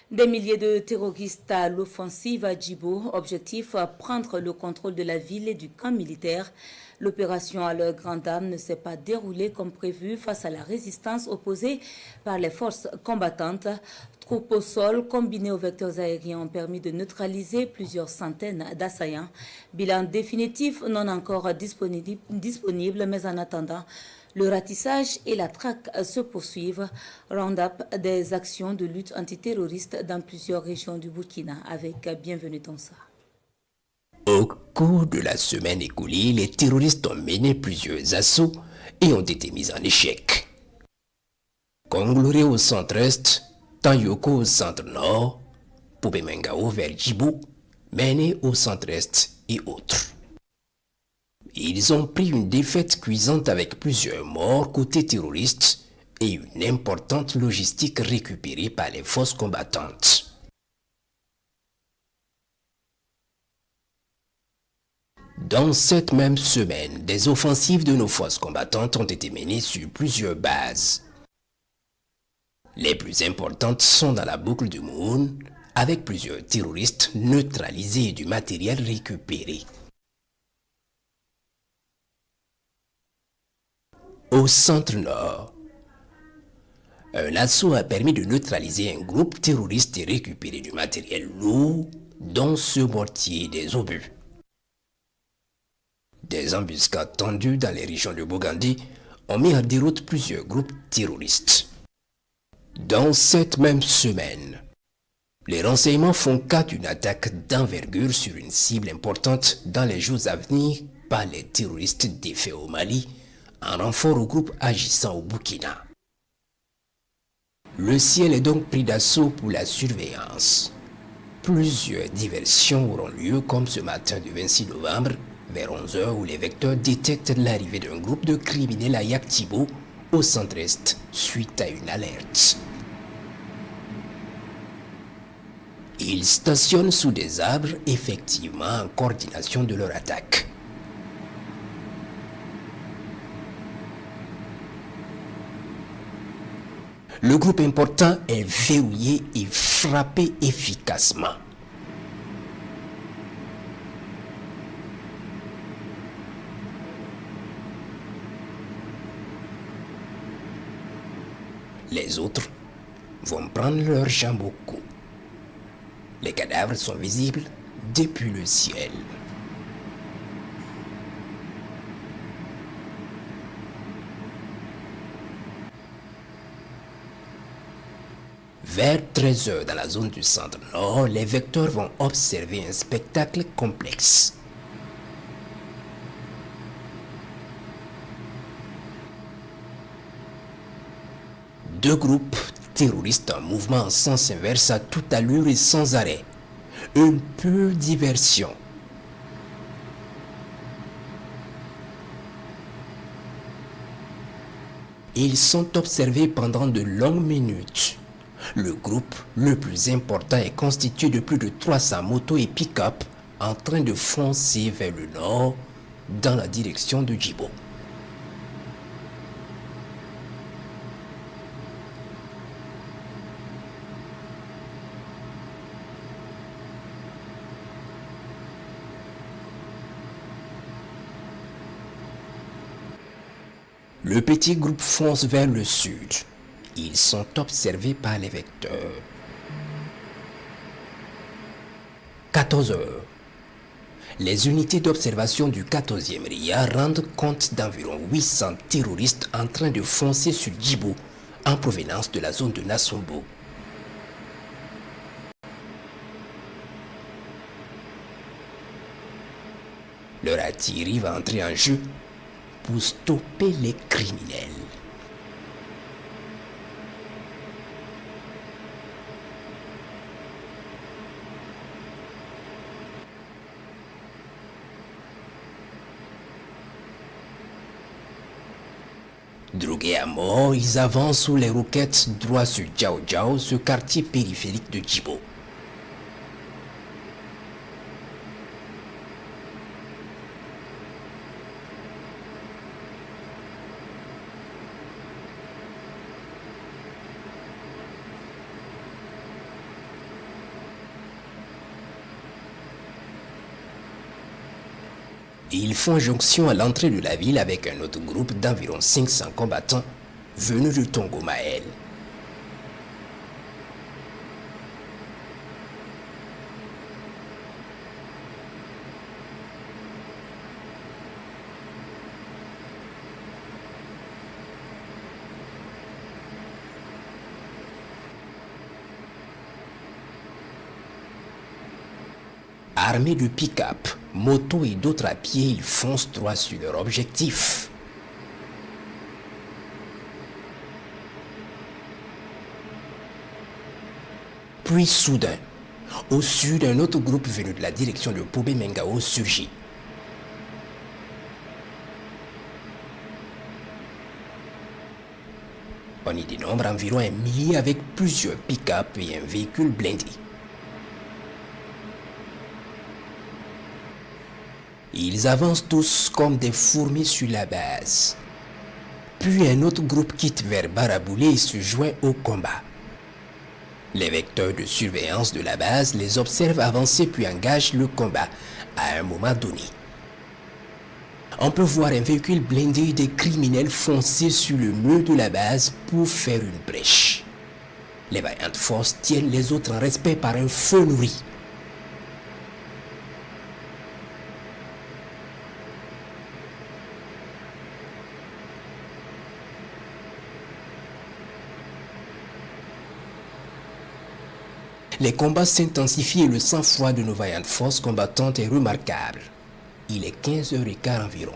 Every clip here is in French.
Des milliers de terroristes à l'offensive à Djibo. Objectif, prendre le contrôle de la ville et du camp militaire. L'opération à leur grande dame ne s'est pas déroulée comme prévu face à la résistance opposée par les forces combattantes. Troupes au sol combinées aux vecteurs aériens ont permis de neutraliser plusieurs centaines d'assaillants. Bilan définitif non encore disponible, mais en attendant, le ratissage et la traque se poursuivent. Round-up des actions de lutte antiterroriste dans plusieurs régions du Burkina avec Bienvenue Tonsa. Au cours de la semaine écoulée, les terroristes ont mené plusieurs assauts et ont été mis en échec. Kongloré au centre-est, Tanyoko au centre-nord, Poupemengao vers Djibo, Méné au centre-est et autres. Ils ont pris une défaite cuisante avec plusieurs morts côté terroristes et une importante logistique récupérée par les forces combattantes. Dans cette même semaine, des offensives de nos forces combattantes ont été menées sur plusieurs bases. Les plus importantes sont dans la boucle du Moon, avec plusieurs terroristes neutralisés et du matériel récupéré. Au centre-nord, un assaut a permis de neutraliser un groupe terroriste et récupérer du matériel lourd, dont ce mortier et des obus. Des embuscades tendues dans les régions de Bogandi ont mis en déroute plusieurs groupes terroristes. Dans cette même semaine, les renseignements font cas d'une attaque d'envergure sur une cible importante dans les jours à venir par les terroristes défaits au Mali, en renfort au groupe agissant au Burkina. Le ciel est donc pris d'assaut pour la surveillance. Plusieurs diversions auront lieu comme ce matin du 26 novembre, vers 11 h où les vecteurs détectent l'arrivée d'un groupe de criminels à Yaktibo, au centre-est, suite à une alerte. Ils stationnent sous des arbres, effectivement en coordination de leur attaque. Le groupe important est verrouillé et frappé efficacement. Les autres vont prendre leur jambe au cou. Les cadavres sont visibles depuis le ciel. Vers 13 h dans la zone du centre-nord, les vecteurs vont observer un spectacle complexe. Deux groupes terroristes en mouvement en sens inverse à toute allure et sans arrêt. Un peu diversion. Ils sont observés pendant de longues minutes. Le groupe le plus important est constitué de plus de 300 motos et pick-up en train de foncer vers le nord dans la direction de Djibo. Le petit groupe fonce vers le sud. Ils sont observés par les vecteurs. 14 h. Les unités d'observation du 14e RIA rendent compte d'environ 800 terroristes en train de foncer sur Djibo en provenance de la zone de Nassombo. Leur artillerie va entrer en jeu pour stopper les criminels. Drogués à mort, ils avancent sous les roquettes droit sur Djao Djao, ce quartier périphérique de Djibo. Ils font jonction à l'entrée de la ville avec un autre groupe d'environ 500 combattants venus de Tongomaël. Armés de pick-up, motos et d'autres à pied, ils foncent droit sur leur objectif. Puis soudain, au sud, un autre groupe venu de la direction de Pobé Mengao surgit. On y dénombre environ 1 millier avec plusieurs pick-up et un véhicule blindé. Ils avancent tous comme des fourmis sur la base. Puis un autre groupe quitte vers Baraboulé et se joint au combat. Les vecteurs de surveillance de la base les observent avancer puis engagent le combat à un moment donné. On peut voir un véhicule blindé des criminels foncer sur le mur de la base pour faire une brèche. Les vaillantes forces tiennent les autres en respect par un feu nourri. Les combats s'intensifient et le sang-froid de nos vaillantes forces combattantes est remarquable. Il est 15h15 environ.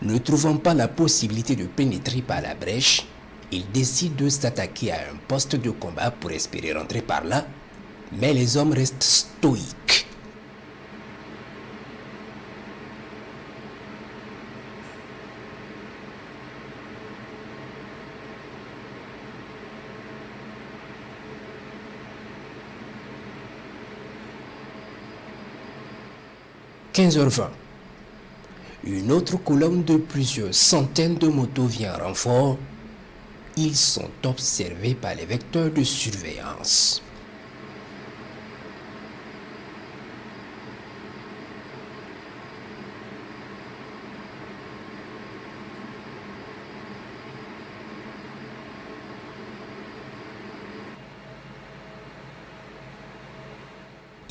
Ne trouvant pas la possibilité de pénétrer par la brèche, ils décident de s'attaquer à un poste de combat pour espérer rentrer par là, mais les hommes restent stoïques. « 15h20. Une autre colonne de plusieurs centaines de motos vient en renfort. Ils sont observés par les vecteurs de surveillance.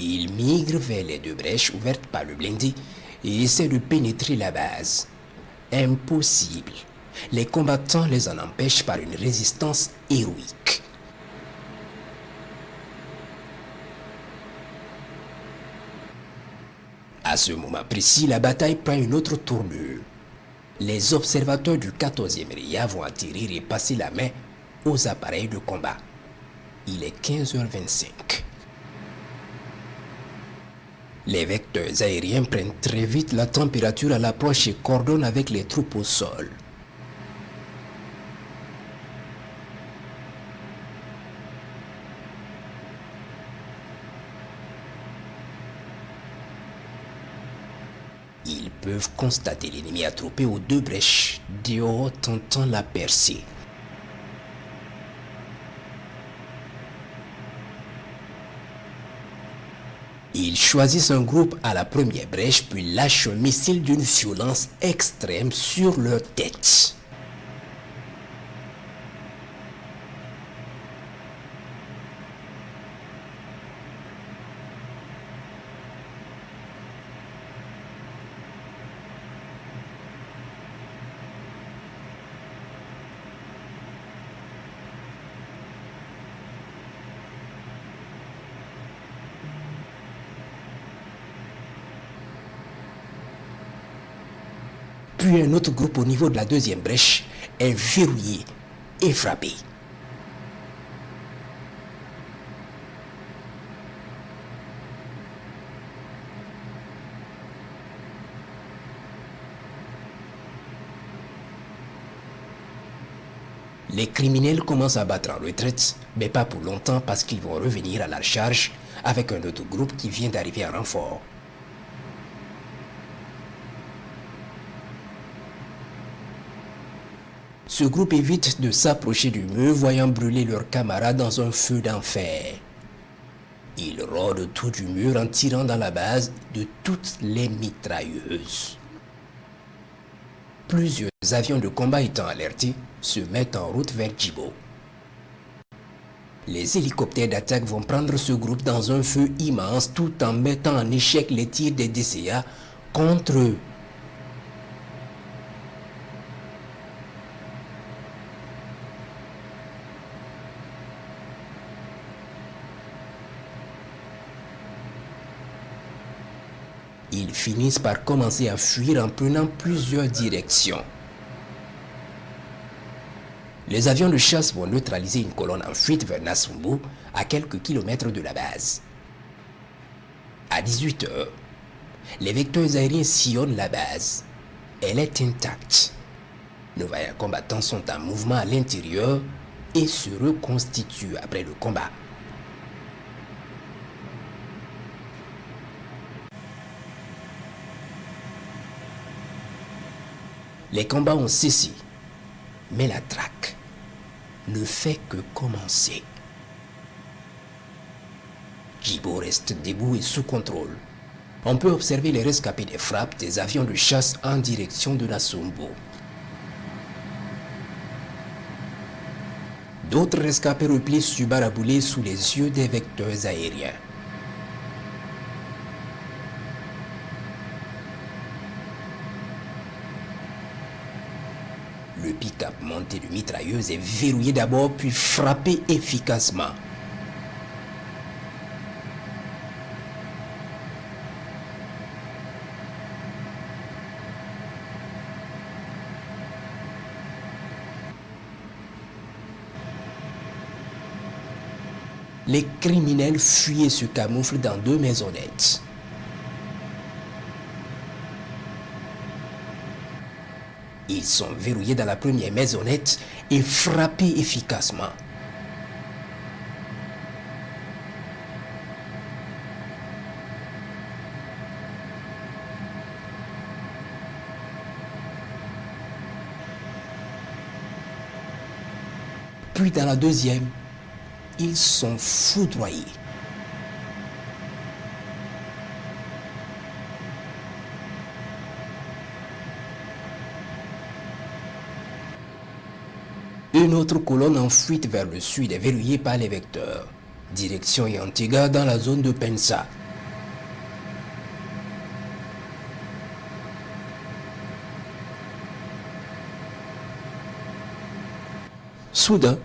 Ils migrent vers les deux brèches ouvertes par le blindé et essaient de pénétrer la base. Impossible. Les combattants les en empêchent par une résistance héroïque. À ce moment précis, la bataille prend une autre tournure. Les observateurs du 14e RIA vont atterrir et passer la main aux appareils de combat. Il est 15h25. Les vecteurs aériens prennent très vite la température à l'approche et coordonnent avec les troupes au sol. Ils peuvent constater l'ennemi attroupé aux deux brèches, dehors tentant la percée. Ils choisissent un groupe à la première brèche puis lâchent un missile d'une violence extrême sur leur tête. Puis un autre groupe au niveau de la deuxième brèche est verrouillé et frappé. Les criminels commencent à battre en retraite, mais pas pour longtemps parce qu'ils vont revenir à la charge avec un autre groupe qui vient d'arriver en renfort. Ce groupe évite de s'approcher du mur, voyant brûler leurs camarades dans un feu d'enfer. Ils rôdent autour du mur en tirant dans la base de toutes les mitrailleuses. Plusieurs avions de combat étant alertés, se mettent en route vers Djibo. Les hélicoptères d'attaque vont prendre ce groupe dans un feu immense tout en mettant en échec les tirs des DCA contre eux. Ils finissent par commencer à fuir en prenant plusieurs directions. Les avions de chasse vont neutraliser une colonne en fuite vers Nassumbo, à quelques kilomètres de la base. À 18 h, les vecteurs aériens sillonnent la base. Elle est intacte. Nos vaillants combattants sont en mouvement à l'intérieur et se reconstituent après le combat. Les combats ont cessé, mais la traque ne fait que commencer. Djibo reste debout et sous contrôle. On peut observer les rescapés des frappes des avions de chasse en direction de Nassumbo. D'autres rescapés replient sur Baraboulé sous les yeux des vecteurs aériens. Le pick-up monté de mitrailleuse est verrouillé d'abord puis frappé efficacement. Les criminels fuient et se camouflent dans 2 maisonnettes. Ils sont verrouillés dans la première maisonnette et frappés efficacement. Puis dans la deuxième, ils sont foudroyés. Une autre colonne en fuite vers le sud est verrouillée par les vecteurs. Direction Yantiga dans la zone de Pensa. Soudain,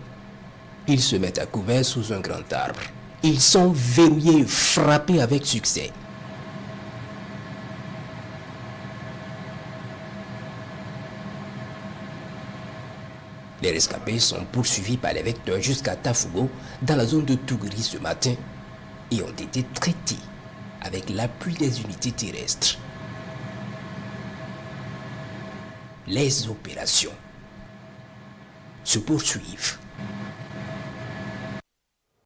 ils se mettent à couvert sous un grand arbre. Ils sont verrouillés et frappés avec succès. Les rescapés sont poursuivis par les vecteurs jusqu'à Tafugo, dans la zone de Tougri ce matin, et ont été traités avec l'appui des unités terrestres. Les opérations se poursuivent.